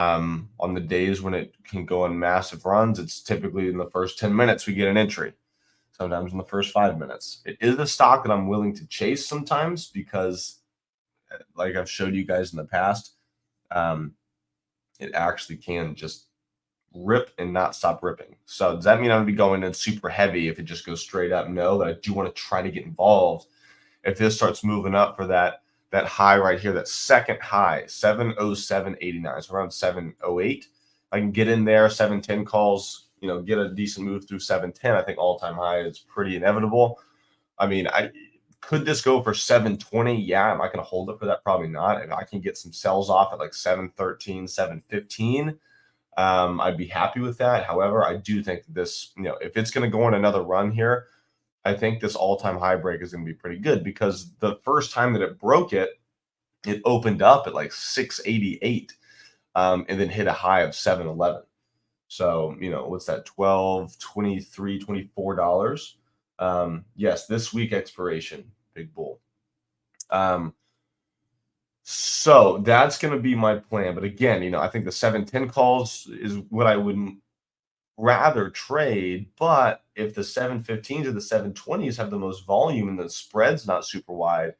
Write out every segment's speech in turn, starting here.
On the days when it can go on massive runs, it's typically in the first 10 minutes we get an entry, sometimes in the first 5 minutes. It is a stock that I'm willing to chase sometimes because, like I've showed you guys in the past, um, it actually can just rip and not stop ripping. So does that mean I'm gonna be going in super heavy if it just goes straight up? No, but I do want to try to get involved if this starts moving up for that high right here, that second high, 707.89, so around 708. I can get in there, 710 calls, get a decent move through 710. I think all-time high is pretty inevitable. I mean, I could this go for 720? Yeah. Am I going to hold it for that? Probably not. If I can get some sells off at like 713, 715, I'd be happy with that. However, I do think this, if it's going to go on another run here, I think this all-time high break is going to be pretty good because the first time that it broke it, it opened up at like 688, and then hit a high of 711. So, what's that? 12, 23, $24. Yes, this week expiration, big bull. So that's going to be my plan. But again, I think the 710 calls is what I would rather trade. But if the 715s or the 720s have the most volume and the spread's not super wide,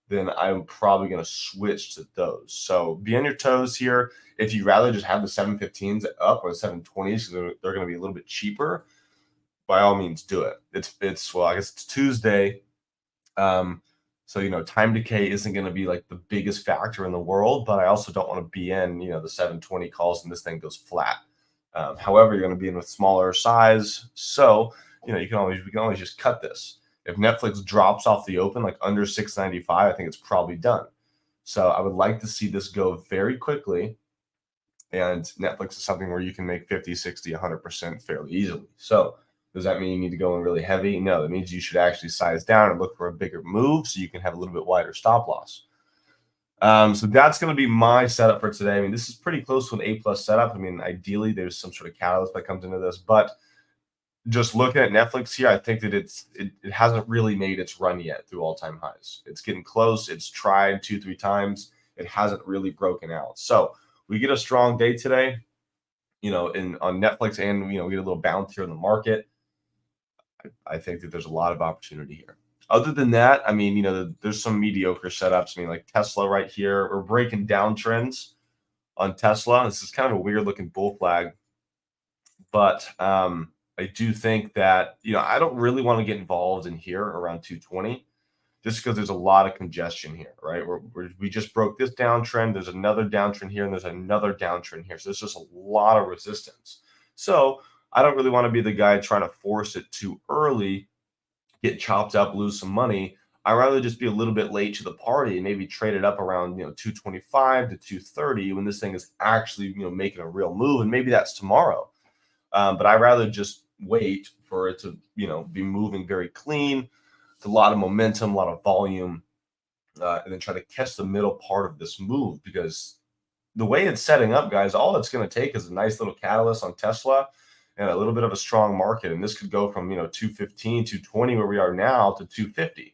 then I'm probably going to switch to those. So be on your toes here. If you rather just have the 715s up or the 720s, they're going to be a little bit cheaper, by all means do it. It's well, I guess it's Tuesday. So time decay isn't going to be like the biggest factor in the world, but I also don't want to be in, the 720 calls and this thing goes flat. However, you're going to be in with smaller size. So, we can always just cut this. If Netflix drops off the open, like under 695, I think it's probably done. So I would like to see this go very quickly. And Netflix is something where you can make 50, 60, 100% fairly easily. So does that mean you need to go in really heavy? No, that means you should actually size down and look for a bigger move so you can have a little bit wider stop loss. So that's going to be my setup for today. I mean, this is pretty close to an A+ setup. I mean, ideally, there's some sort of catalyst that comes into this, but just looking at Netflix here, I think that it hasn't really made its run yet through all-time highs. It's getting close. It's tried 2-3 times. It hasn't really broken out. So we get a strong day today, on Netflix, and we get a little bounce here in the market. I think that there's a lot of opportunity here. Other than that, I mean, there's some mediocre setups. I mean, like Tesla right here, we're breaking down trends on Tesla. This is kind of a weird looking bull flag, but I do think that, I don't really want to get involved in here around 220 just because there's a lot of congestion here, right? We just broke this downtrend. There's another downtrend here, and there's another downtrend here. So there's just a lot of resistance. So I don't really want to be the guy trying to force it too early, get chopped up, lose some money. I'd rather just be a little bit late to the party and maybe trade it up around 225 to 230 when this thing is actually making a real move, and maybe that's tomorrow. But I'd rather just wait for it to be moving very clean, with a lot of momentum, a lot of volume, and then try to catch the middle part of this move, because the way it's setting up, guys, all it's going to take is a nice little catalyst on Tesla and a little bit of a strong market. And this could go from, 215, 220, where we are now, to 250.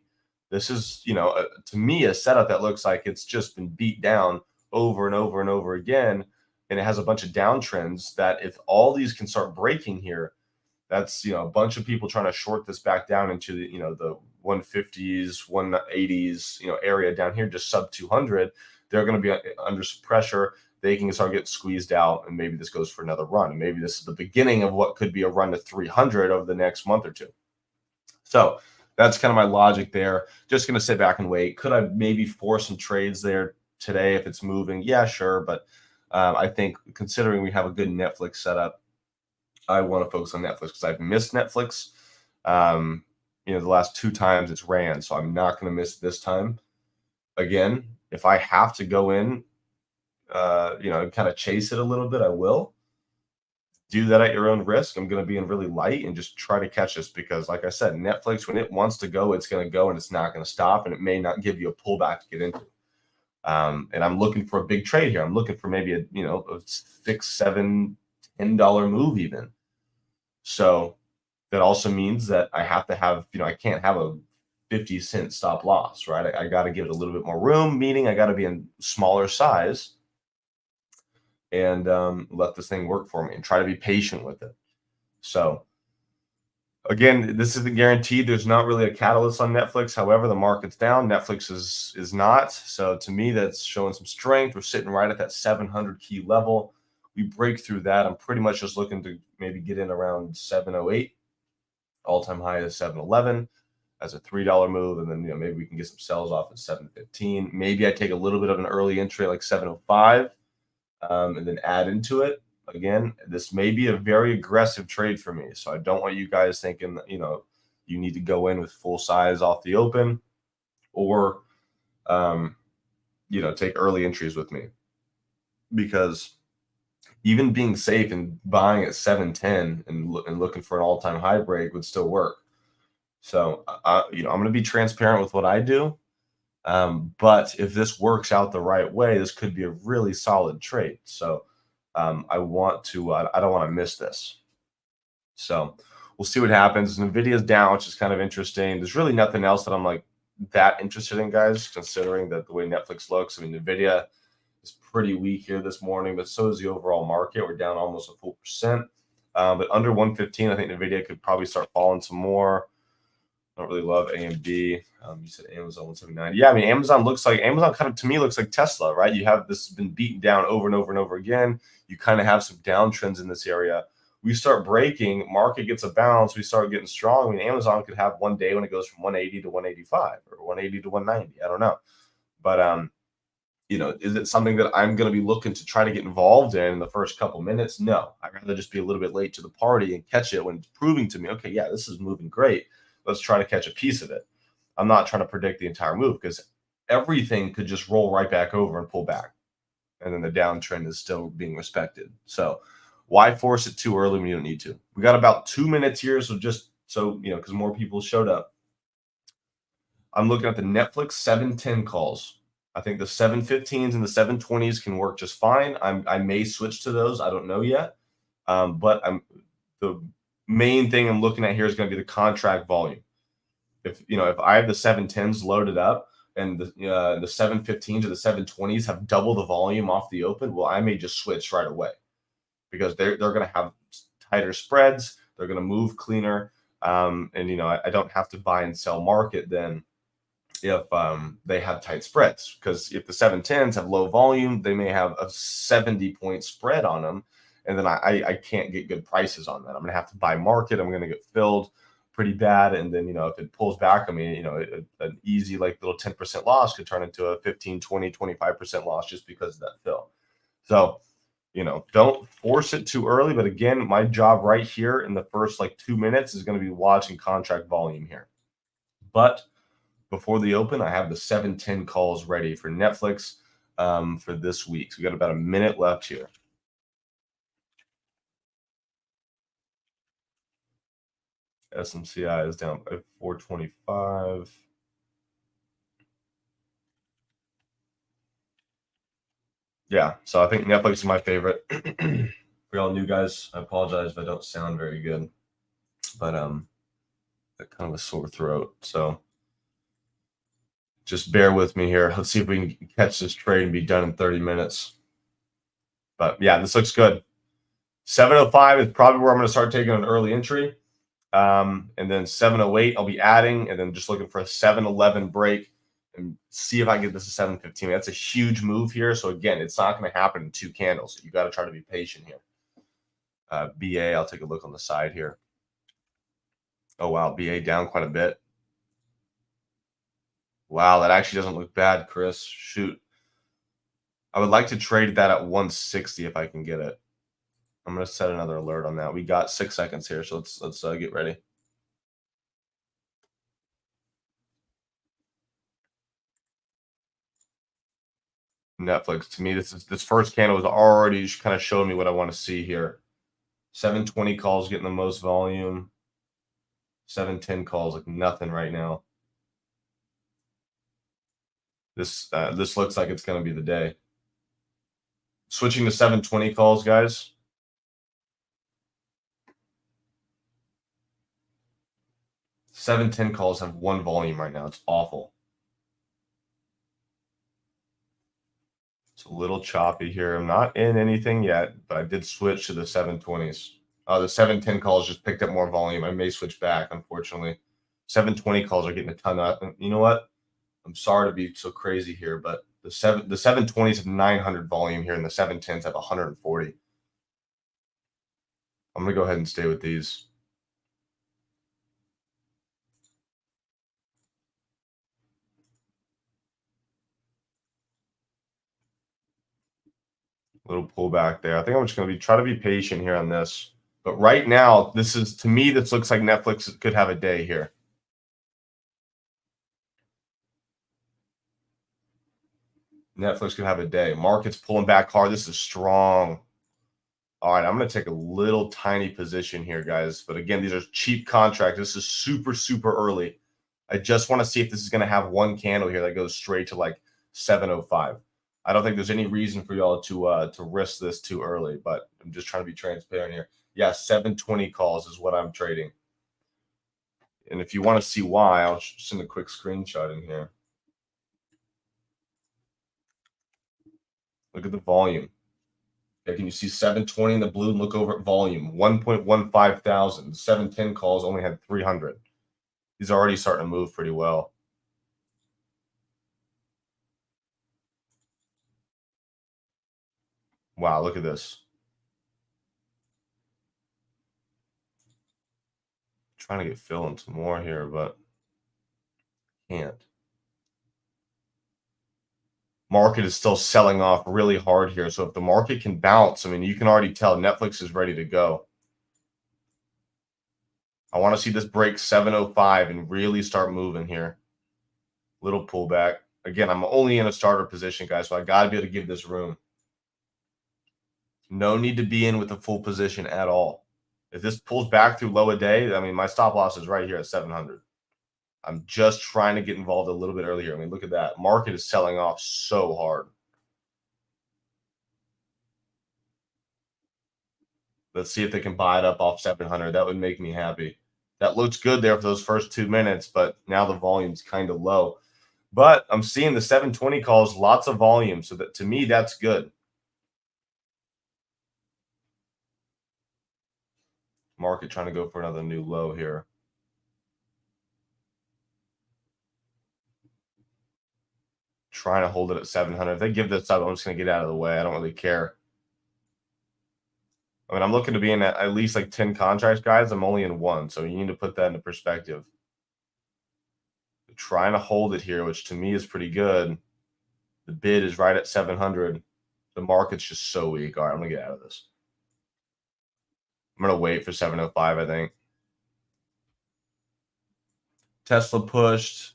This is, to me, a setup that looks like it's just been beat down over and over and over again. And it has a bunch of downtrends that if all these can start breaking here, that's, a bunch of people trying to short this back down into the, the 150s, 180s, area down here, just sub 200. They're going to be under some pressure. They can start getting squeezed out, and maybe this goes for another run. And maybe this is the beginning of what could be a run to 300 over the next month or two. So that's kind of my logic there. Just going to sit back and wait. Could I maybe force some trades there today if it's moving? Yeah, sure. But I think considering we have a good Netflix setup, I want to focus on Netflix because I've missed Netflix. The last 2 times it's ran, so I'm not going to miss this time. Again, if I have to go in, kind of chase it a little bit, I will. Do that at your own risk. I'm going to be in really light and just try to catch this because, like I said, Netflix, when it wants to go, it's going to go, and it's not going to stop, and it may not give you a pullback to get into. And I'm looking for a big trade here. I'm looking for maybe a $6, $7, $10 move even. So that also means that I have to have, I can't have a 50-cent stop loss, right? I got to give it a little bit more room, meaning I got to be in smaller size. and let this thing work for me and try to be patient with it. So again, this isn't guaranteed. There's not really a catalyst on Netflix. However, the market's down. Netflix is not. So to me, that's showing some strength. We're sitting right at that 700 key level. We break through that. I'm pretty much just looking to maybe get in around 708. All-time high is 711 as a $3 move, and then maybe we can get some sells off at 715. Maybe I take a little bit of an early entry at like 705, and then add into it. Again, this may be a very aggressive trade for me, so I don't want you guys thinking that you need to go in with full size off the open, or um, take early entries with me, because even being safe and buying at 710 and looking for an all-time high break would still work. So I'm going to be transparent with what I do. But if this works out the right way, this could be a really solid trade. So I want to, I don't want to miss this. So we'll see what happens. Nvidia's down, which is kind of interesting. There's really nothing else that I'm like that interested in, guys, considering that the way Netflix looks. I mean, Nvidia is pretty weak here this morning, but so is the overall market. We're down almost a full percent. But under 115, I think Nvidia could probably start falling some more. I don't really love AMD. You said Amazon 179. Yeah, I mean, Amazon kind of, to me, looks like Tesla, right? You have this been beaten down over and over and over again. You kind of have some downtrends in this area. We start breaking, market gets a bounce, we start getting strong. I mean, Amazon could have one day when it goes from 180 to 185 or 180 to 190. I don't know. But is it something that I'm going to be looking to try to get involved in the first couple minutes? No, I'd rather just be a little bit late to the party and catch it when it's proving to me, okay, yeah, this is moving great. Let's try to catch a piece of it. I'm not trying to predict the entire move, because everything could just roll right back over and pull back. And then the downtrend is still being respected. So why force it too early when you don't need to? We got about 2 minutes here. So because more people showed up, I'm looking at the Netflix 710 calls. I think the 715s and the 720s can work just fine. I may switch to those. I don't know yet. But the main thing I'm looking at here is going to be the contract volume. If I have the 710s loaded up and the 715s or the 720s have double the volume off the open, well, I may just switch right away, because they're going to have tighter spreads. They're going to move cleaner. And I don't have to buy and sell market then if they have tight spreads, because if the 710s have low volume, they may have a 70-point spread on them, and then I can't get good prices on that. I'm going to have to buy market. I'm going to get filled pretty bad, and then if it pulls back, I mean, an easy like little 10% loss could turn into a 15, 20, 25% loss just because of that fill. So don't force it too early. But again, my job right here in the first like 2 minutes is going to be watching contract volume here. But before the open, I have the 710 calls ready for Netflix for this week. So we got about a minute left here. SMCI is down by 425. Yeah, so I think Netflix is my favorite. For y'all new guys, I apologize if I don't sound very good, but got kind of a sore throat. So just bear with me here. Let's see if we can catch this trade and be done in 30 minutes. But yeah, this looks good. 705 is probably where I'm going to start taking an early entry. And then 708, I'll be adding, and then just looking for a 711 break and see if I can get this to 715. That's a huge move here. So again, it's not going to happen in 2 candles. You got to try to be patient here. BA, I'll take a look on the side here. Oh, wow. BA down quite a bit. Wow, that actually doesn't look bad, Chris. Shoot. I would like to trade that at 160 if I can get it. I'm going to set another alert on that. We got 6 seconds here, so let's get ready. Netflix, to me, this first candle was already kind of showing me what I want to see here. 720 calls getting the most volume. 710 calls like nothing right now. This looks like it's going to be the day. Switching to 720 calls, guys. Seven 10 calls have one volume right now. It's awful. So a little choppy here. I'm not in anything yet, but I did switch to the 720s. The 710 calls just picked up more volume. I may switch back, unfortunately. 720 calls are getting a ton of. You know what? I'm sorry to be so crazy here, but the 720s have 900 volume here, and the 710s have 140. I'm gonna go ahead and stay with these. Little pullback there. I think I'm just gonna try to be patient here on this. But right now, this is to me, this looks like Netflix could have a day here. Netflix could have a day. Market's pulling back hard. This is strong. All right, I'm going to take a little tiny position here, guys. But again, these are cheap contracts. This is super, super early. I just want to see if this is going to have one candle here that goes straight to like 705. I don't think there's any reason for y'all to risk this too early, but I'm just trying to be transparent here. Yeah, 720 calls is what I'm trading. And if you want to see why, I'll send a quick screenshot in here. Look at the volume. Okay, can you see 720 in the blue? And look over at volume, 1.15 thousand. 710 calls only had 300. These are already starting to move pretty well. Wow, look at this. Trying to get Phil into more here, but can't. Market is still selling off really hard here. So if the market can bounce, I mean, you can already tell Netflix is ready to go. I want to see this break 705 and really start moving here. Little pullback. Again, I'm only in a starter position, guys, so I got to be able to give this room. No need to be in with a full position at all. If this pulls back through low a day, I mean, my stop loss is right here at 700. I'm just trying to get involved a little bit earlier. I mean, look at that. Market is selling off so hard. Let's see if they can buy it up off 700. That would make me happy. That looks good there for those first 2 minutes, but now the volume's kind of low. But I'm seeing the 720 calls, lots of volume. So that to me, that's good. Market trying to go for another new low here. Trying to hold it at 700. If they give this up, I'm just going to get out of the way. I don't really care. I mean, I'm looking to be in at least like 10 contracts, guys. I'm only in one. So you need to put that into perspective. Trying to hold it here, which to me is pretty good. The bid is right at 700. The market's just so weak. All right, I'm going to get out of this. I'm going to wait for 705, I think. Tesla pushed.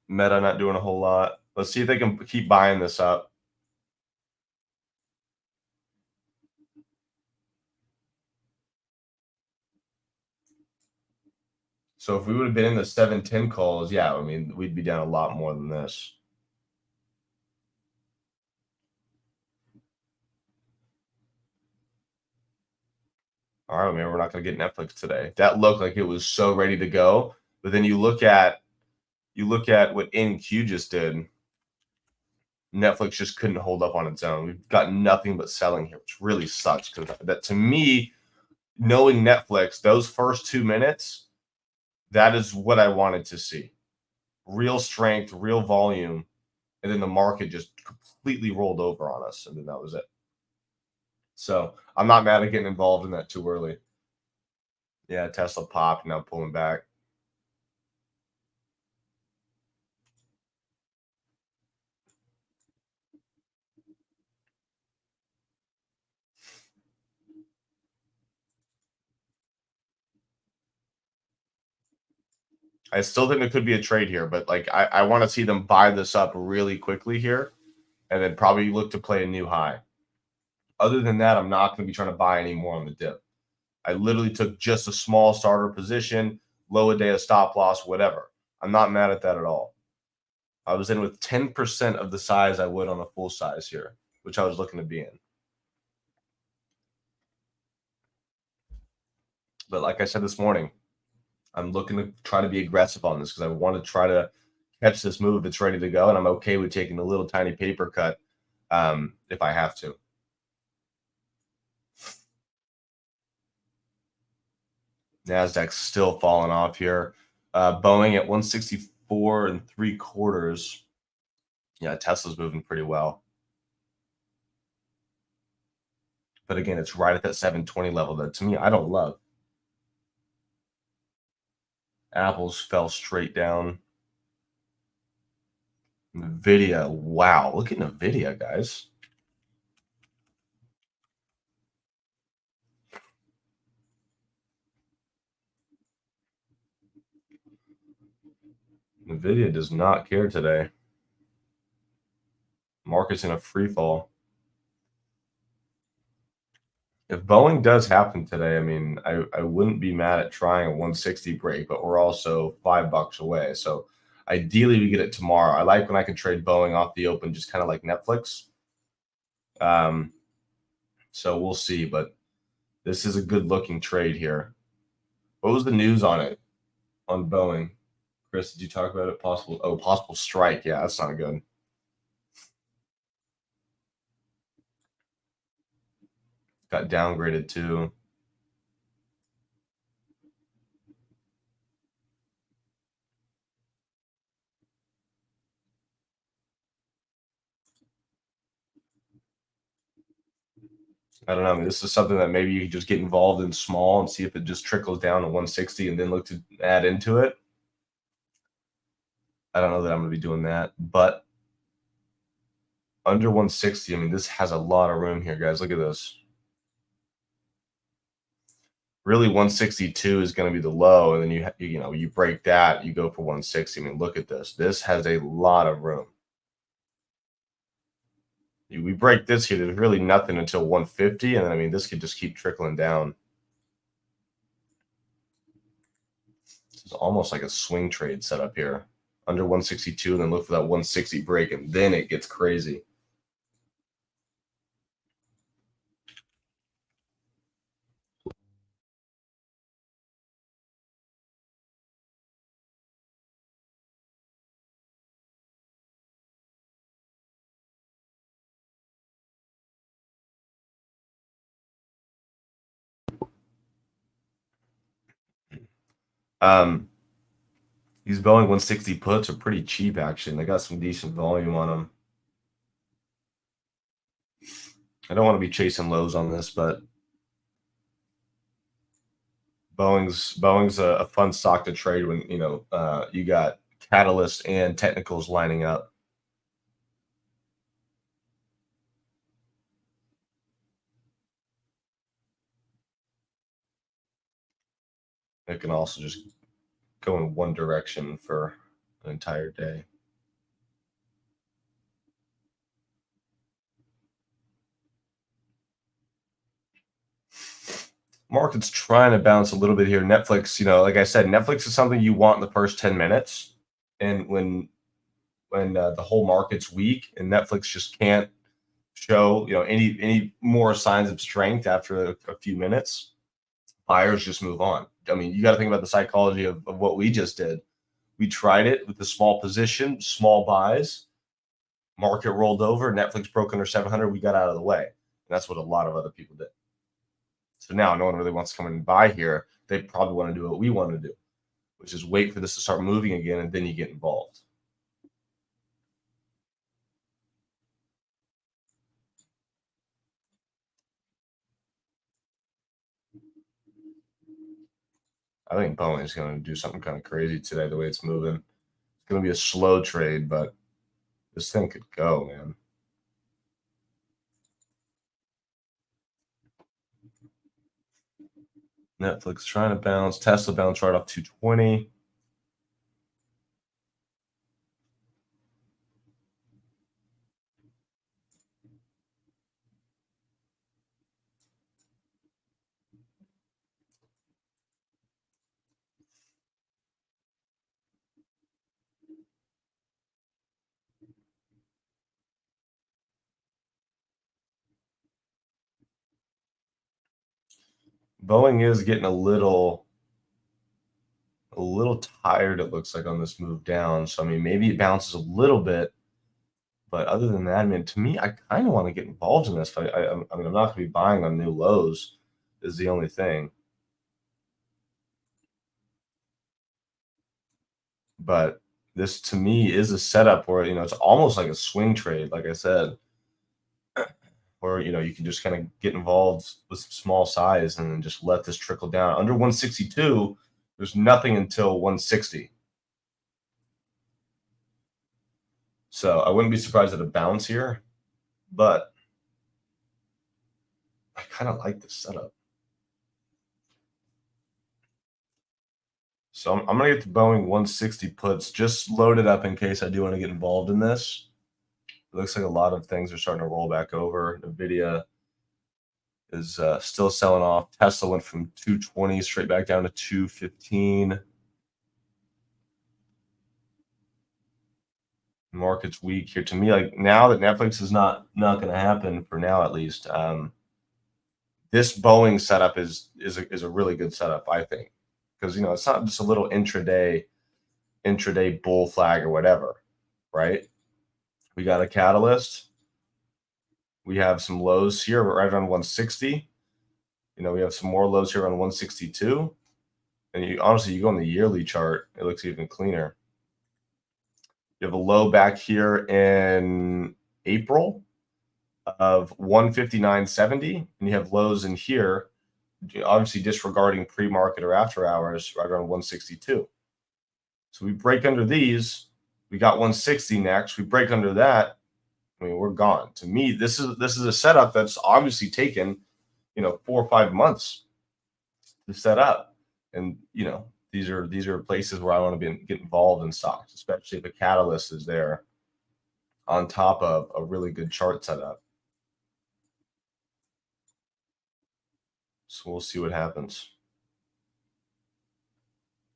Meta not doing a whole lot. Let's see if they can keep buying this up. So if we would have been in the 710 calls, yeah, I mean, we'd be down a lot more than this. All right, maybe we're not going to get Netflix today. That looked like it was so ready to go, but then you look at what NQ just did. Netflix just couldn't hold up on its own. We've got nothing but selling here, which really sucks because that to me, knowing Netflix, those first 2 minutes, that is what I wanted to see. Real strength, real volume, and then the market just completely rolled over on us, and then that was it. So I'm not mad at getting involved in that too early. Yeah, Tesla popped, now pulling back. I still think there could be a trade here, but like I want to see them buy this up really quickly here and then probably look to play a new high. Other than that, I'm not going to be trying to buy any more on the dip. I literally took just a small starter position, low a day of stop loss, whatever. I'm not mad at that at all. I was in with 10% of the size I would on a full size here, which I was looking to be in. But like I said this morning, I'm looking to try to be aggressive on this because I want to try to catch this move, it's ready to go, and I'm okay with taking a little tiny paper cut if I have to. Nasdaq's still falling off here. Boeing at 164 and three quarters. Yeah, Tesla's moving pretty well. But again, it's right at that 720 level that to me I don't love. Apple's fell straight down. Nvidia, wow, look at Nvidia, guys. Nvidia does not care today. Market's in a free fall. If Boeing does happen today, I mean, I wouldn't be mad at trying a 160 break, but we're also $5 away. So ideally, we get it tomorrow. I like when I can trade Boeing off the open, just kind of like Netflix. Um, so we'll see, but this is a good looking trade here. What was the news on it on Boeing? Chris, did you talk about it? Possible strike. Yeah, that's not good. Got downgraded too. I don't know. I mean, this is something that maybe you could just get involved in small and see if it just trickles down to 160 and then look to add into it. I don't know that I'm going to be doing that, but under 160, I mean, this has a lot of room here, guys. Look at this. Really, 162 is going to be the low, and then you break that, you go for 160. I mean, look at this. This has a lot of room. We break this here. There's really nothing until 150, and then I mean, this could just keep trickling down. This is almost like a swing trade setup here. Under 162, and then look for that 160 break, and then it gets crazy. Um, these Boeing 160 puts are pretty cheap, actually. And they got some decent volume on them. I don't want to be chasing lows on this, but Boeing's a fun stock to trade when you got catalysts and technicals lining up. It can also just go in one direction for an entire day. Market's trying to bounce a little bit here. Netflix, like I said, Netflix is something you want in the first 10 minutes. And when the whole market's weak and Netflix just can't show any more signs of strength after a few minutes, buyers just move on. I mean, you got to think about the psychology of what we just did. We tried it with a small position, small buys, market rolled over, Netflix broke under 700, we got out of the way. And that's what a lot of other people did. So now no one really wants to come in and buy here. They probably want to do what we want to do, which is wait for this to start moving again, and then you get involved. I think Boeing is going to do something kind of crazy today, the way it's moving. It's going to be a slow trade, but this thing could go, man. Netflix trying to bounce. Tesla bounce right off 220. Boeing is getting a little a little tired, it looks like, on this move down. So, I mean, maybe it bounces a little bit, but other than that, I mean, to me, I kind of want to get involved in this. But I mean, I'm not going to be buying on new lows, is the only thing. But this to me is a setup where, it's almost like a swing trade, like I said, where, you can just kind of get involved with some small size and then just let this trickle down. Under 162, there's nothing until 160. So I wouldn't be surprised at a bounce here, but I kind of like this setup. So I'm going to get the Boeing 160 puts just loaded up in case I do want to get involved in this. It looks like a lot of things are starting to roll back over. NVIDIA is still selling off. Tesla went from 220 straight back down to 215. Market's weak here. To me, like now that Netflix is not going to happen for now, at least. This Boeing setup is a really good setup, I think, because it's not just a little intraday bull flag or whatever, right? We got a catalyst. We have some lows here, right around 160. We have some more lows here around 162. And you go on the yearly chart, it looks even cleaner. You have a low back here in April of 159.70, and you have lows in here, obviously disregarding pre-market or after hours, right around 162. So we break under these, we got 160 next. We break under that, I mean, we're gone. To me, this is a setup that's obviously taken, 4 or 5 months to set up, and these are places where I want to get involved in stocks, especially if a catalyst is there on top of a really good chart setup. So we'll see what happens.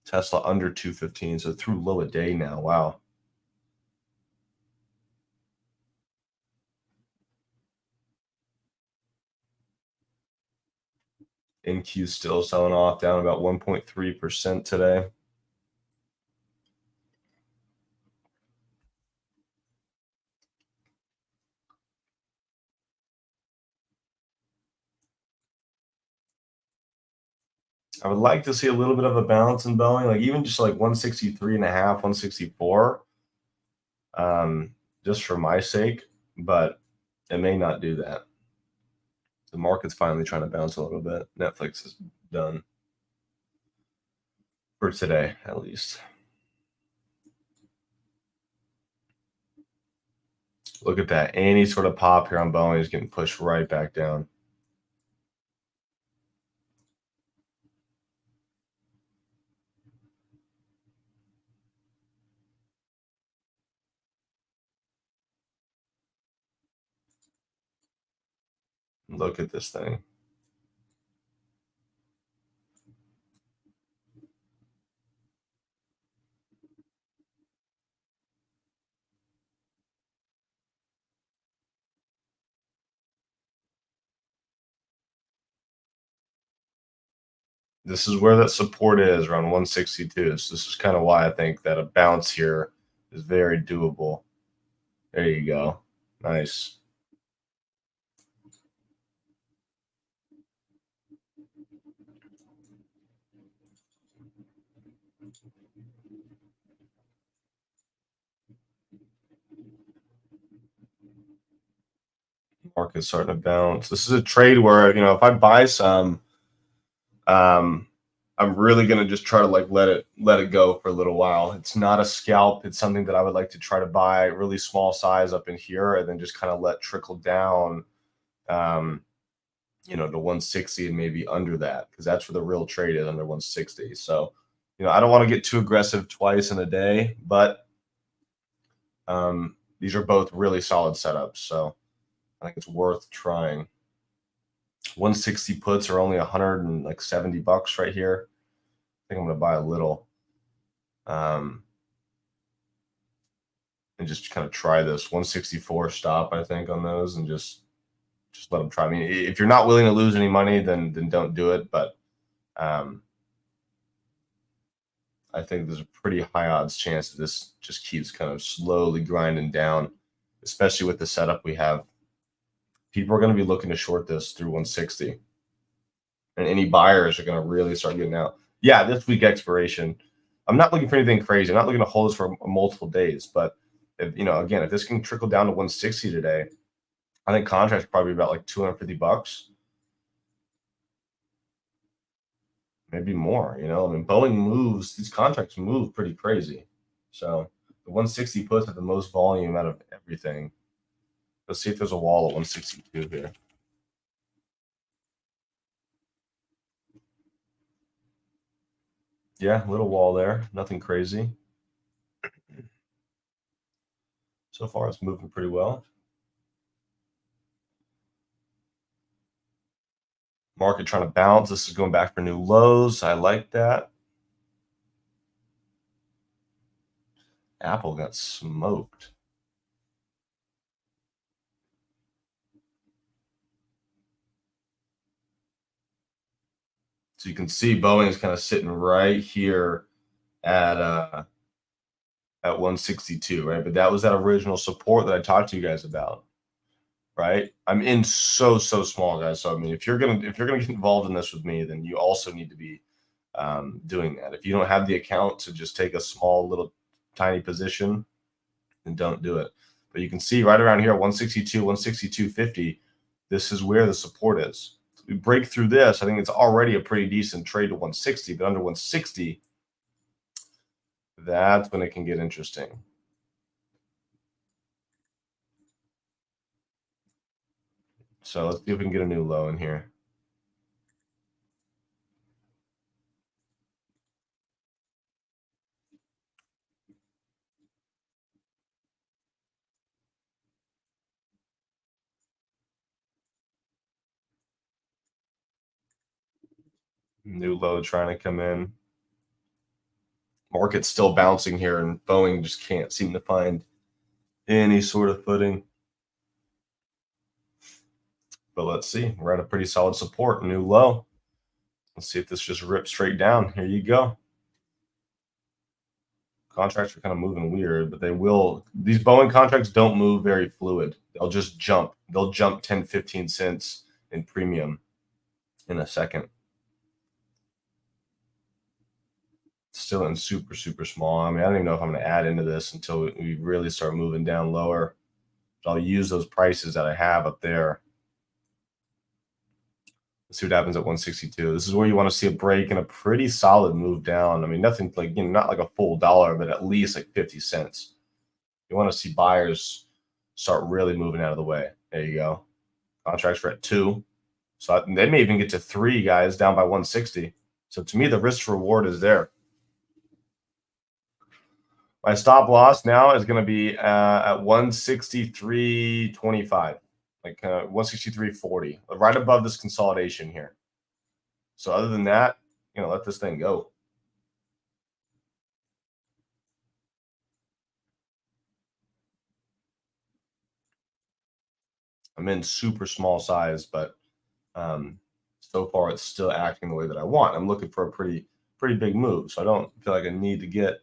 Tesla under 215, so through low a day now. Wow. NQ still selling off, down about 1.3% today. I would like to see a little bit of a balance in Boeing, like even just like 163 and a half, 164, just for my sake, but it may not do that. The market's finally trying to bounce a little bit. Netflix is done for today, at least. Look at that. Any sort of pop here on Boeing is getting pushed right back down. Look at this thing. This is where that support is, around 162. So this is kind of why I think that a bounce here is very doable. There you go. Nice. Market's starting to bounce. This is a trade where, if I buy some, um, I'm really gonna just try to like let it go for a little while. It's not a scalp. It's something that I would like to try to buy really small size up in here and then just kind of let trickle down, um, to 160 and maybe under that, because that's where the real trade is, under 160. So, I don't want to get too aggressive twice in a day, but these are both really solid setups. So I think it's worth trying. 160 puts are only $170 right here. I think I'm going to buy a little, and just kind of try this 164 stop, I think, on those, and just let them try. I mean, if you're not willing to lose any money, then don't do it. But I think there's a pretty high odds chance that this just keeps kind of slowly grinding down, especially with the setup we have. People are going to be looking to short this through 160, and any buyers are going to really start getting out. Yeah, this week expiration. I'm not looking for anything crazy. I'm not looking to hold this for multiple days, but if, again, if this can trickle down to 160 today, I think contracts probably about like $250, maybe more. I mean, Boeing moves; these contracts move pretty crazy. So the 160 puts at the most volume out of everything. Let's see if there's a wall at 162 here. Yeah, little wall there. Nothing crazy. So far, it's moving pretty well. Market trying to bounce. This is going back for new lows. I like that. Apple got smoked. So you can see Boeing is kind of sitting right here at 162, right? But that was that original support that I talked to you guys about, right? I'm in so small, guys. So I mean, if you're gonna get involved in this with me, then you also need to be doing that. If you don't have the account to just take a small little tiny position, then don't do it. But you can see right around here, 162, 162.50. This is where the support is. If we break through this, I think it's already a pretty decent trade to 160, but under 160, that's when it can get interesting. So let's see if we can get a new low in here. New low trying to come in. Market's still bouncing here, and Boeing just can't seem to find any sort of footing. But let's see. We're at a pretty solid support, new low. Let's see if this just rips straight down. Here you go. Contracts are kind of moving weird, but they will. These Boeing contracts don't move very fluid. They'll just jump. They'll jump 10, 15 cents in premium in a second. Still in super small. I mean, I don't even know if I'm going to add into this until we really start moving down lower. But I'll use those prices that I have up there. Let's see what happens at 162. This is where you want to see a break and a pretty solid move down. I mean, nothing like, not like a full dollar, but at least like 50 cents. You want to see buyers start really moving out of the way. There you go. Contracts are at 2. So they may even get to 3, guys, down by 160. So to me, the risk reward is there. My stop loss now is going to be at 163.25, like 163.40, right above this consolidation here. So other than that, let this thing go. I'm in super small size, but so far it's still acting the way that I want. I'm looking for a pretty big move, so I don't feel like I need to get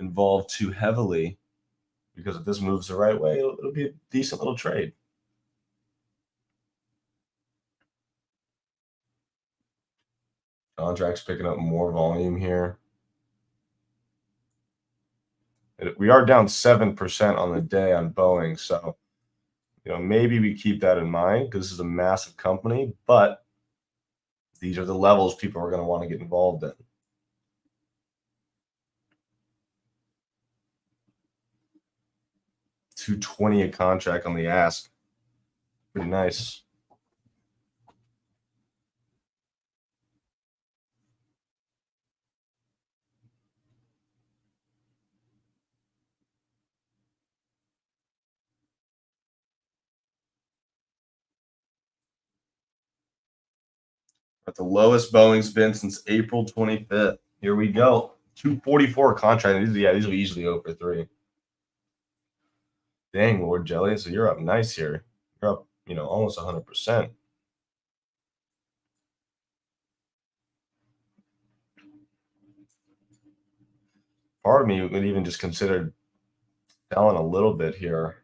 involved too heavily, because if this moves the right way, it'll be a decent little trade. Contracts picking up more volume here. We are down 7% on the day on Boeing, so maybe we keep that in mind because this is a massive company, but these are the levels people are going to want to get involved in. $220 a contract on the ask. Pretty nice. At the lowest Boeing's been since April 25th. Here we go. 244 contract. These will easily over 3. Dang, Lord Jelly. So you're up nice here. You're up, almost 100%. Part of me would even just consider selling a little bit here.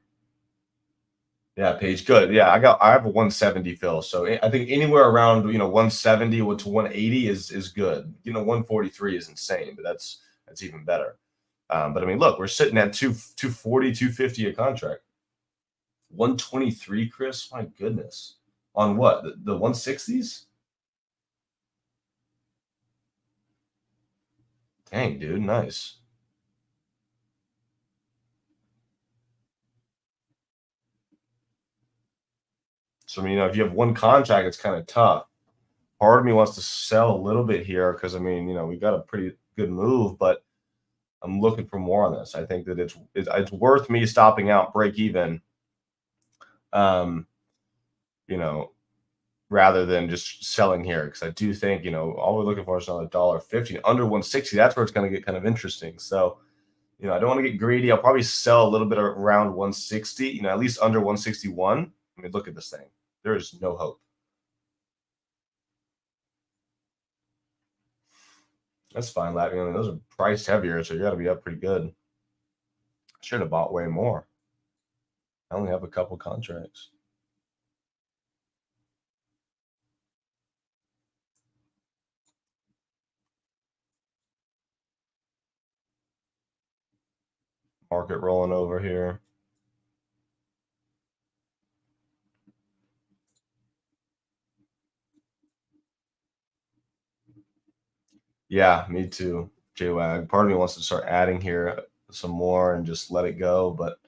Yeah, Page, good. Yeah, I have a 170 fill, so I think anywhere around 170 to 180 is good. 143 is insane, but that's even better. But I mean, look, we're sitting at 240, 250 a contract. 123, Chris. My goodness, on what the 160s? Dang, dude, nice. So I mean, if you have one contract, it's kind of tough. Part of me wants to sell a little bit here because I mean, we got a pretty good move, but I'm looking for more on this. I think that it's worth me stopping out, break even, um, you know, rather than just selling here because I do think all we're looking for is another $1.50 under 160. That's where it's going to get kind of interesting. So I don't want to get greedy. I'll probably sell a little bit around 160. At least under 161. I mean, look at this thing. There is no hope. That's fine, Latvia. I mean, those are priced heavier, so you got to be up pretty good. Should have bought way more. I only have a couple contracts. Market rolling over here. Yeah, me too, JWAG. Part of me wants to start adding here some more and just let it go. But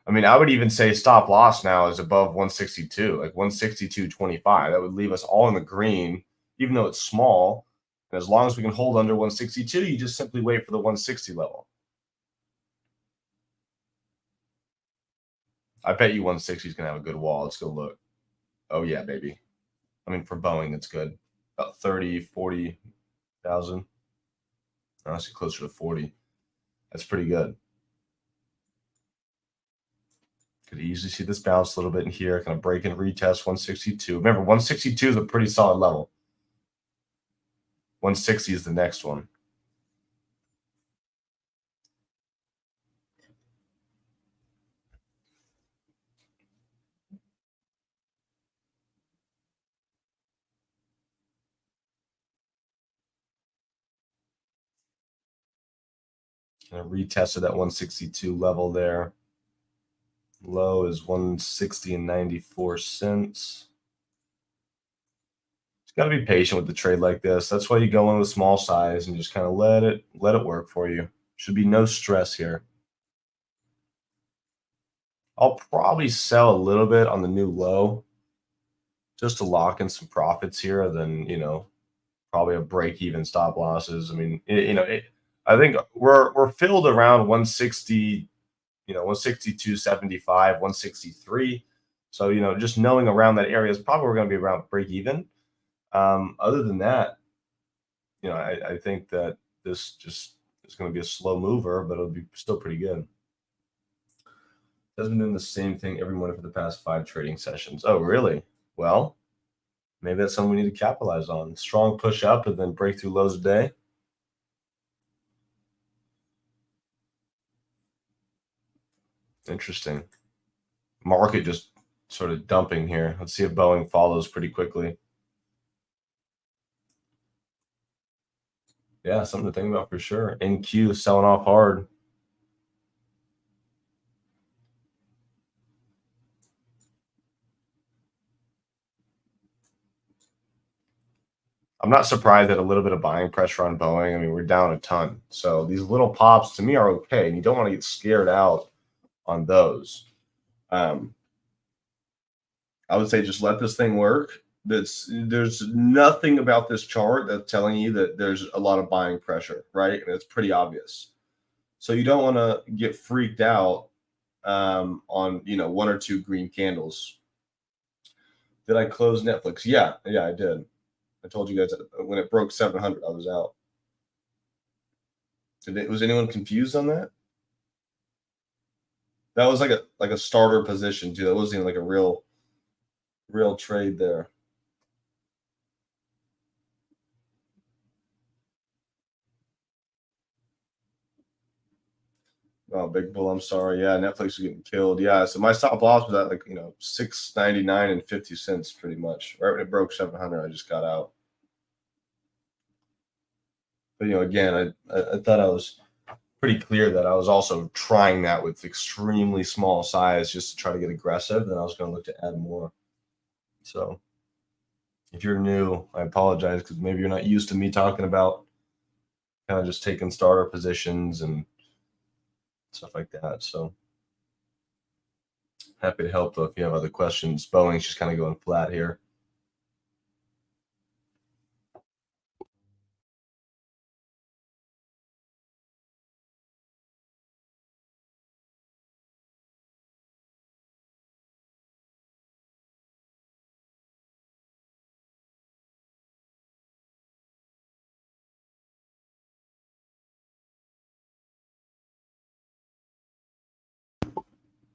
I mean, I would even say stop loss now is above 162, like 162.25. That would leave us all in the green, even though it's small. And as long as we can hold under 162, you just simply wait for the 160 level. I bet you 160 is going to have a good wall. Let's go look. Oh, yeah, baby. I mean, for Boeing, it's good. About 30, 40,000. Honestly, closer to 40. That's pretty good. Could easily see this bounce a little bit in here, kind of break and retest 162. Remember, 162 is a pretty solid level. 160 is the next one. Kind of retested that 162 level there. Low is 160 and 94 cents. Got to be patient with the trade like this. That's why you go in with small size and just kind of let it work for you. Should be no stress here. I'll probably sell a little bit on the new low just to lock in some profits here. Then probably a break even stop losses. I mean, I think we're filled around 160, 162.75, 163. So just knowing around that area is probably going to be around break even. Other than that, I think that this just is going to be a slow mover, but it'll be still pretty good. Has been doing the same thing every morning for the past 5 trading sessions. Oh, really? Well, maybe that's something we need to capitalize on. Strong push up and then breakthrough lows a day. Interesting. Market just sort of dumping here. Let's see if Boeing follows pretty quickly. Yeah, something to think about for sure. NQ selling off hard. I'm not surprised at a little bit of buying pressure on Boeing. I mean, we're down a ton. So these little pops to me are okay. And you don't want to get scared out on those. I would say just let this thing work. There's nothing about this chart that's telling you that there's a lot of buying pressure, right? And it's pretty obvious. So you don't want to get freaked out on 1 or 2 green candles. Did I close Netflix? Yeah, I did. I told you guys that when it broke 700, I was out. Was anyone confused on that? That was like a starter position too. That wasn't even like a real trade there. Oh, Big Bull, I'm sorry. Yeah, Netflix is getting killed. Yeah, so my stop loss was at like, 6.99 and 50 cents pretty much. Right when it broke 700, I just got out. But again, I thought I was pretty clear that I was also trying that with extremely small size just to try to get aggressive. Then I was going to look to add more. So if you're new, I apologize because maybe you're not used to me talking about kind of just taking starter positions and stuff like that. So happy to help though if you have other questions. Boeing's just kind of going flat here.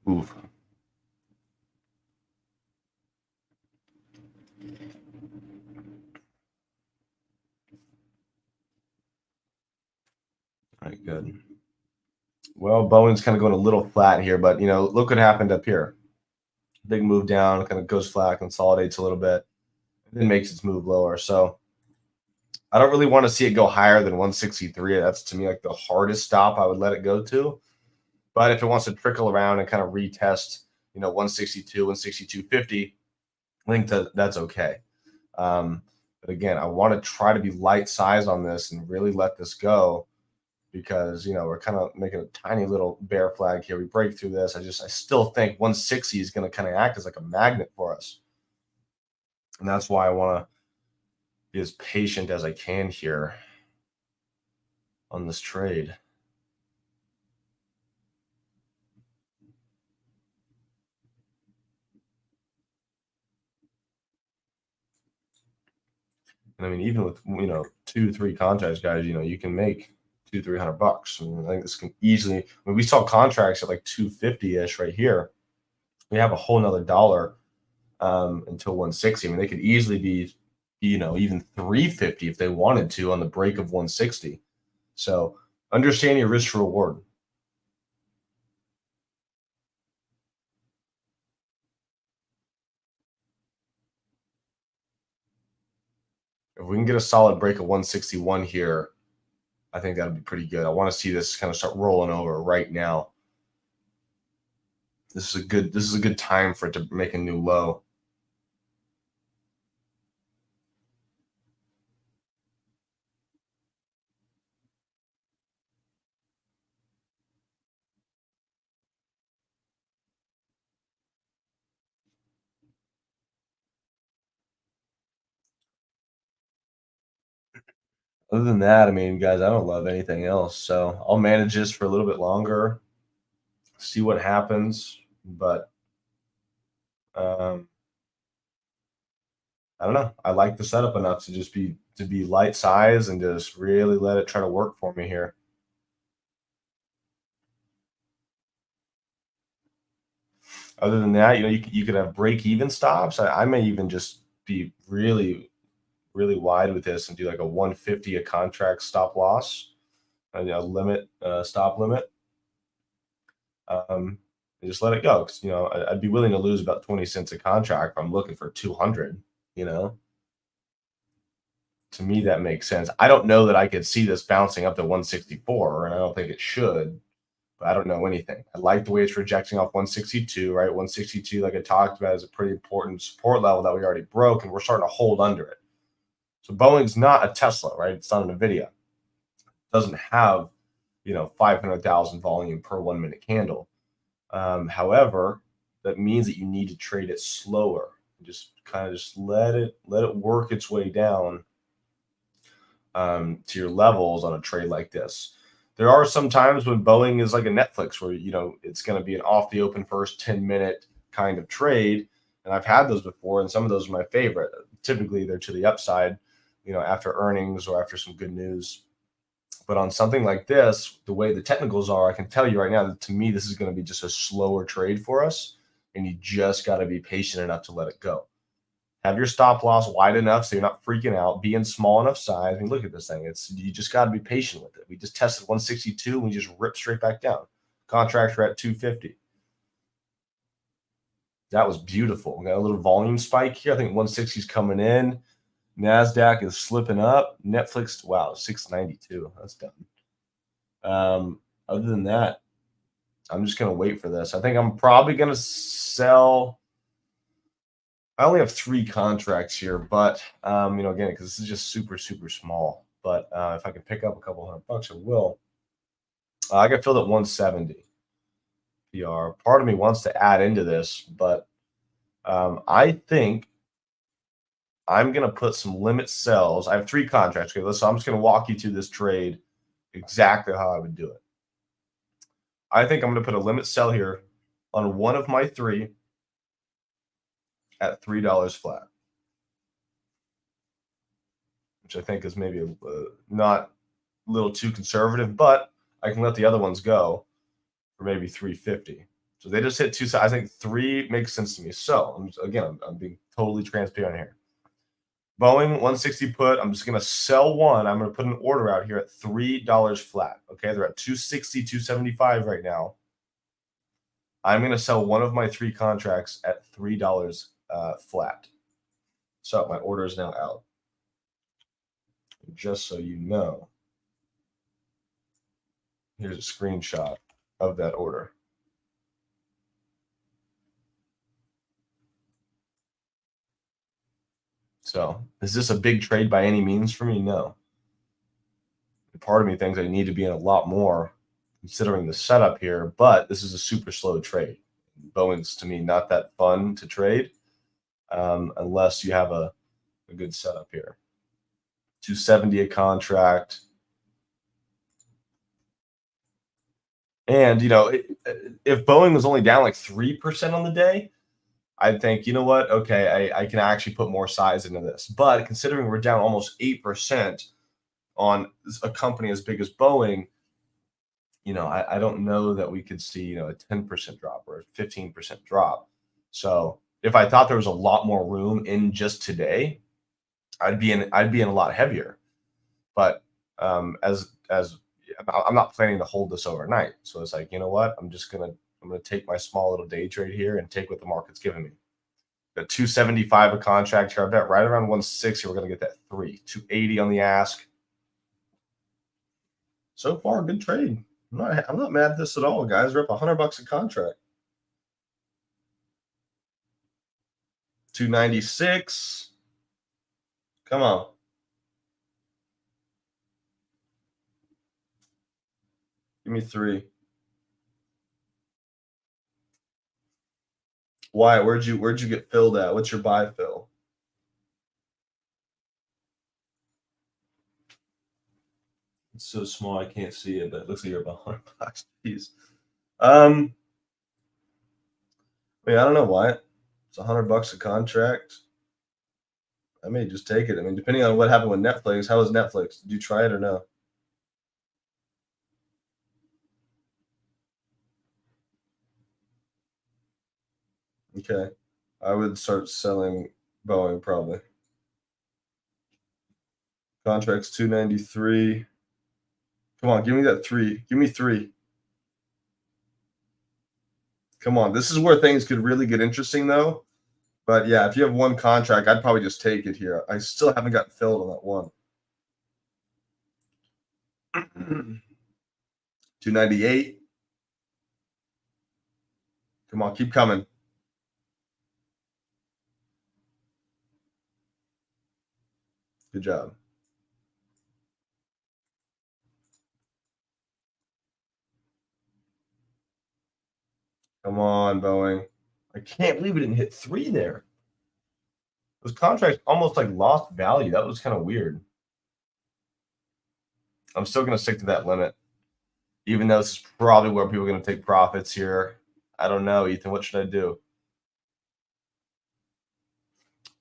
Oof. All right, good. Well, Bowen's kind of going a little flat here, but look what happened up here. Big move down, kind of goes flat, consolidates a little bit, and then makes its move lower. So I don't really want to see it go higher than 163. That's to me like the hardest stop I would let it go to. But if it wants to trickle around and kind of retest, 162, 162.50, I think that's okay. But again, I want to try to be light size on this and really let this go because we're kind of making a tiny little bear flag here. We break through this. I still think 160 is going to kind of act as like a magnet for us, and that's why I want to be as patient as I can here on this trade. And I mean, even with 2-3 contracts, guys, you can make 200-300 bucks. I mean, I think this can easily. I mean, we saw contracts at like 250 ish right here. We have a whole nother dollar until 160. I mean, they could easily be, even 350 if they wanted to on the break of 160. So understand your risk reward. If we can get a solid break of 161 here, I think that'd be pretty good. I want to see this kind of start rolling over right now. This is a good time for it to make a new low. Other than that, I mean, guys, I don't love anything else. So I'll manage this for a little bit longer, see what happens. But um, I don't know. I like the setup enough to just be light size and just really let it try to work for me here. Other than that, you could have break even stops. I may even just be really, really wide with this and do like a 150 a contract stop loss, a limit stop limit, and just let it go. Because I'd be willing to lose about 20 cents a contract if I'm looking for 200. You know, to me that makes sense. I don't know that I could see this bouncing up to 164, and I don't think it should. But I don't know anything. I like the way it's rejecting off 162, right? 162, like I talked about, is a pretty important support level that we already broke, and we're starting to hold under it. So Boeing's not a Tesla, right? It's not an NVIDIA. It doesn't have, 500,000 volume per 1 minute candle. However, that means that you need to trade it slower. Just kind of just let it work its way down to your levels on a trade like this. There are some times when Boeing is like a Netflix where it's going to be an off the open first 10-minute kind of trade, and I've had those before, and some of those are my favorite. Typically, they're to the upside, after earnings or after some good news. But on something like this, the way the technicals are, I can tell you right now that to me, this is going to be just a slower trade for us, and you just got to be patient enough to let it go. Have your stop loss wide enough so you're not freaking out. Be in small enough size. I mean, look at this thing. You just got to be patient with it. We just tested 162 and we just ripped straight back down. Contracts are at 250. That was beautiful. We got a little volume spike here. I think 160 is coming in. NASDAQ is slipping up. Netflix, wow, 692. That's done. Other than that, I'm just going to wait for this. I think I'm probably going to sell. I only have 3 contracts here, but, again, because this is just super, super small. But if I can pick up a couple $100, I will. I got filled at 170 PR. Part of me wants to add into this, but I think I'm going to put some limit sells. I have 3 contracts. Okay, so I'm just going to walk you through this trade exactly how I would do it. I think I'm going to put a limit sell here on one of my 3 at $3 flat, which I think is maybe not a little too conservative, but I can let the other ones go for maybe 350. So they just hit 2. I think 3 makes sense to me. So I'm being totally transparent here. Boeing 160 put. I'm just going to sell one. I'm going to put an order out here at $3 flat. Okay, they're at 260, 275 right now. I'm going to sell one of my 3 contracts at $3 flat. So my order is now out. Just so you know, here's a screenshot of that order. So is this a big trade by any means for me? No. Part of me thinks I need to be in a lot more considering the setup here, but this is a super slow trade. Boeing's, to me, not that fun to trade unless you have a good setup here. 270 a contract. And, if Boeing was only down like 3% on the day, I'd think, you know what? Okay, I can actually put more size into this. But considering we're down almost 8% on a company as big as Boeing, I don't know that we could see, a 10% drop or a 15% drop. So if I thought there was a lot more room in just today, I'd be in a lot heavier. But as I'm not planning to hold this overnight. So it's like, you know what? I'm gonna take my small little day trade here and take what the market's giving me. Got 275 a contract here. I bet right around 160 we're gonna get that 280 on the ask. So far, good trade. I'm not mad at this at all, guys. We're up $100 a contract. 296. Come on. Give me 3. Why? Where'd you get filled at? What's your buy fill? It's so small I can't see it, but it looks like you're about $100. Jeez. I don't know why. It's $100 a contract. I may just take it. I mean, depending on what happened with Netflix. How was Netflix? Did you try it or no? Okay. I would start selling Boeing probably. Contracts 293. Come on, give me that 3. Give me 3. Come on. This is where things could really get interesting though. But yeah, if you have one contract, I'd probably just take it here. I still haven't gotten filled on that one. 298. Come on, keep coming. Good job. Come on, Boeing. I can't believe we didn't hit 3 there. Those contracts almost like lost value. That was kind of weird. I'm still going to stick to that limit, even though this is probably where people are going to take profits here. I don't know, Ethan. What should I do?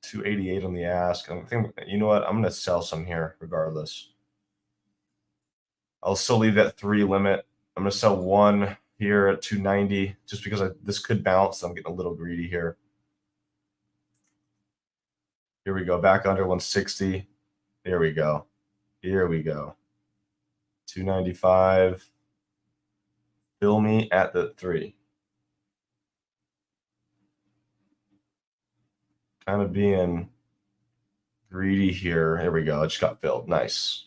288 on the ask. I think, you know what? I'm going to sell some here regardless. I'll still leave that 3 limit. I'm going to sell one here at 290 just because this could bounce. So I'm getting a little greedy here. Here we go. Back under 160. There we go. Here we go. 295. Fill me at the 3. Kind of being greedy here. Here we go. It just got filled. Nice.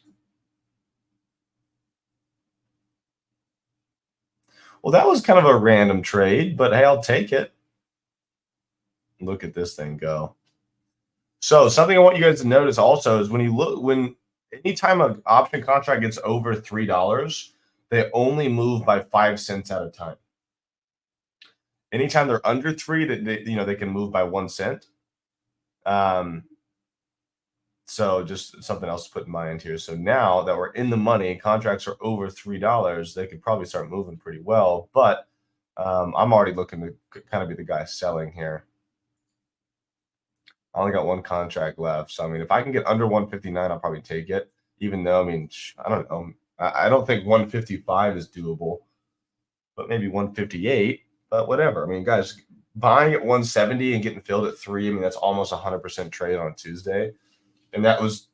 Well, that was kind of a random trade, but hey, I'll take it. Look at this thing go. So something I want you guys to notice also is when anytime an option contract gets over $3, they only move by 5 cents at a time. Anytime they're under three, they can move by 1 cent. Um, so just something else to put in mind here. So now that we're in the money, contracts are over $3, they could probably start moving pretty well. But I'm already looking to kind of be the guy selling here. I only got one contract left. So, I mean, if I can get under 159, I'll probably take it. Even though, I mean, I don't know. I don't think 155 is doable, but maybe 158. But whatever. I mean, guys, buying at 170 and getting filled at 3, I mean, that's almost 100% trade on a Tuesday. And that was,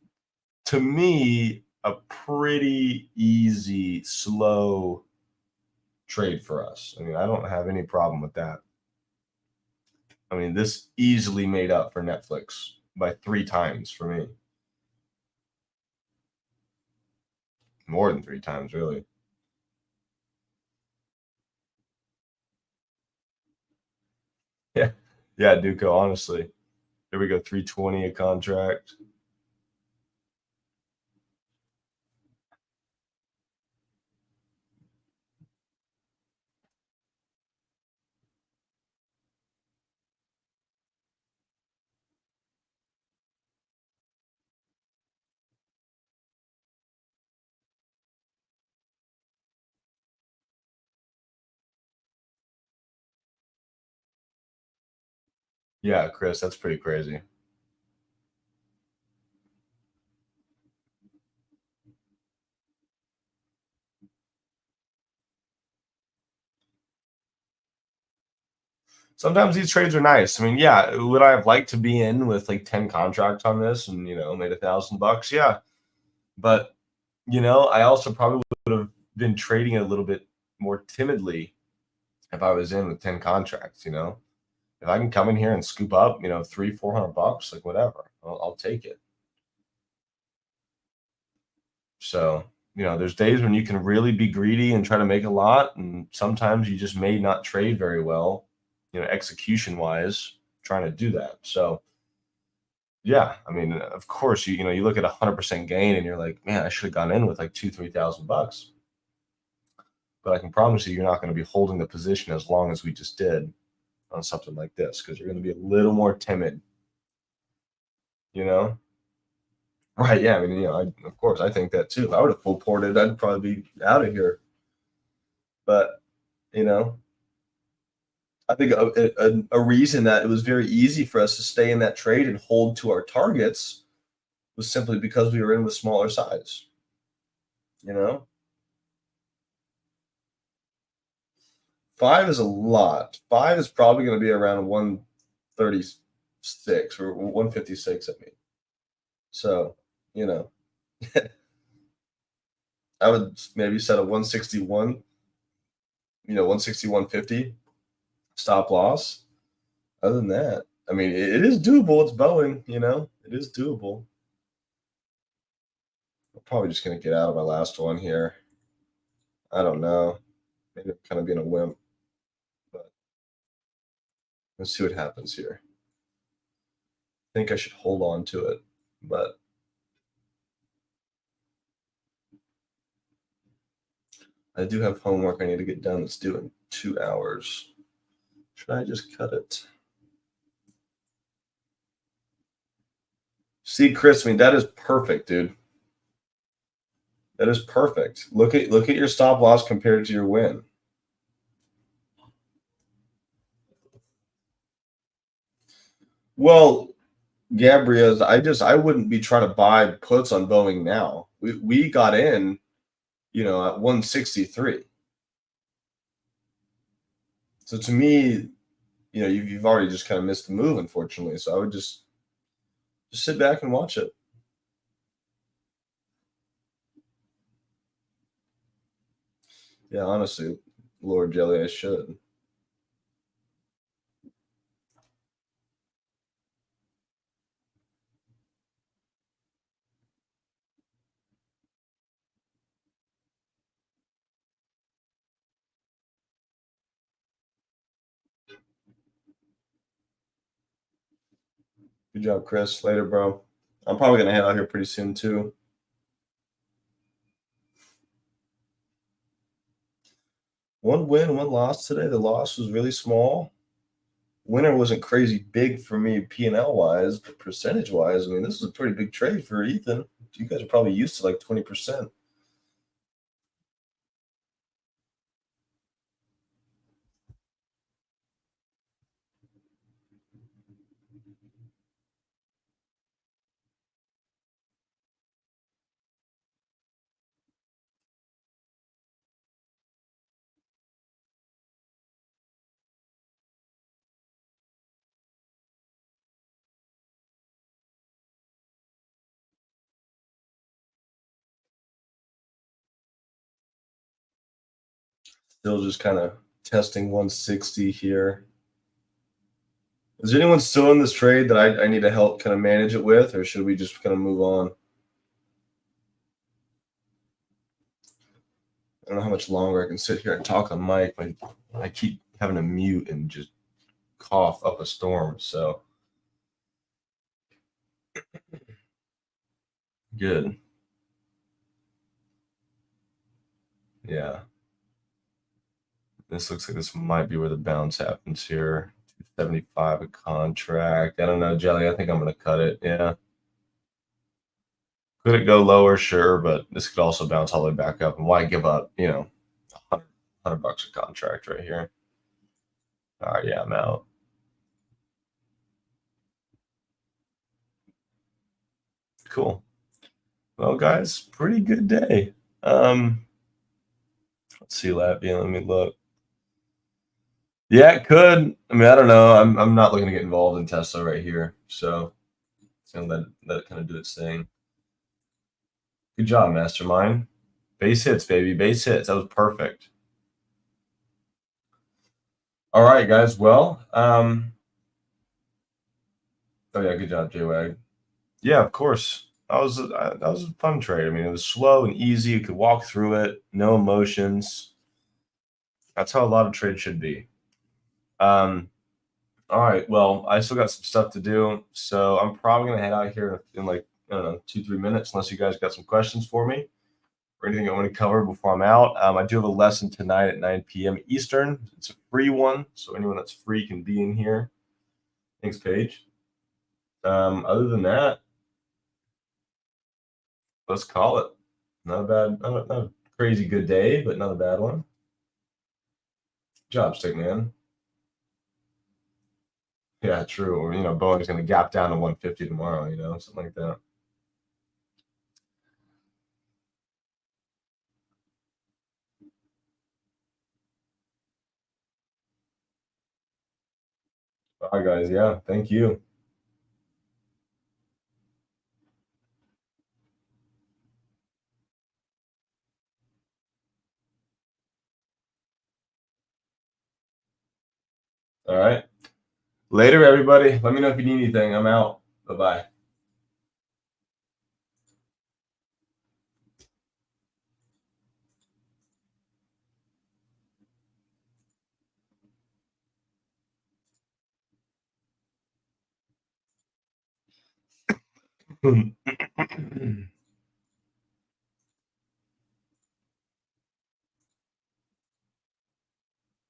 to me, a pretty easy, slow trade for us. I mean, I don't have any problem with that. I mean, this easily made up for Netflix by 3 times for me. More than 3 times, really. Yeah. Yeah, Duco, honestly. Here we go, 320 a contract. Yeah, Chris, that's pretty crazy. Sometimes these trades are nice. I mean, yeah, would I have liked to be in with like 10 contracts on this and made $1,000? Yeah. But I also probably would have been trading it a little bit more timidly if I was in with 10 contracts. If I can come in here and scoop up, 300-400 bucks, like whatever, I'll take it. So, there's days when you can really be greedy and try to make a lot, and sometimes you just may not trade very well, execution wise, trying to do that. So, yeah, I mean, of course, you look at 100% gain and you're like, man, I should have gone in with like 2,000-3,000 bucks. But I can promise you're not going to be holding the position as long as we just did on something like this because you're going to be a little more timid, you know? Right. Yeah. I mean, of course, I think that too. If I would have full ported, I'd probably be out of here. But, you know, I think a reason that it was very easy for us to stay in that trade and hold to our targets was simply because we were in with smaller size, you know? 5 is a lot. 5 is probably going to be around 136 or 156, I mean. So, you know, I would maybe set a 161, 161.50 stop loss. Other than that, I mean, it is doable. It's Boeing, it is doable. I'm probably just going to get out of my last one here. I don't know. Maybe I'm kind of being a wimp, but let's see what happens here. I think I should hold on to it, but I do have homework I need to get done that's due in 2 hours. Should I just cut it? See, Chris, I mean, that is perfect, dude. That is perfect. Look at your stop loss compared to your win. Well, Gabriel, I wouldn't be trying to buy puts on Boeing now. We got in, at 163. So to me, you've already just kind of missed the move, unfortunately. So I would just sit back and watch it. Yeah, honestly, Lord Jelly, I should. Good job, Chris. Later, bro. I'm probably gonna head out here pretty soon too. One win, one loss today. The loss was really small. Winner wasn't crazy big for me P&L wise, but percentage wise, I mean, this is a pretty big trade for Ethan. You guys are probably used to like 20%. Still just kind of testing 160 here. Is there anyone still in this trade that I need to help kind of manage it with, or should we just kind of move on? I don't know how much longer I can sit here and talk on mic. I keep having to mute and just cough up a storm. So good. Yeah. This looks like this might be where the bounce happens here. 275 a contract. I don't know, Jelly. I think I'm going to cut it. Yeah. Could it go lower? Sure, but this could also bounce all the way back up. And why give up, 100 bucks a contract right here? All right, yeah, I'm out. Cool. Well, guys, pretty good day. Let's see, Latvia. Let me look. Yeah, it could. I mean, I don't know. I'm not looking to get involved in Tesla right here, so it's gonna let it kind of do its thing. Good job, Mastermind. Base hits, baby. Base hits. That was perfect. All right, guys. Well, oh yeah, good job, JWag. Yeah, of course. That was a fun trade. I mean, it was slow and easy. You could walk through it, no emotions. That's how a lot of trades should be. All right. Well, I still got some stuff to do, so I'm probably gonna head out here in like I don't know 2-3 minutes, unless you guys got some questions for me or anything I want to cover before I'm out. I do have a lesson tonight at 9 p.m. Eastern. It's a free one, so anyone that's free can be in here. Thanks, Paige. Other than that, let's call it. Not a bad, not a crazy good day, but not a bad one. Job stick, man. Yeah, true. Or Boeing's gonna gap down to 150 tomorrow. Something like that. All right, guys. Yeah, thank you. All right. Later, everybody. Let me know if you need anything. I'm out. Bye bye.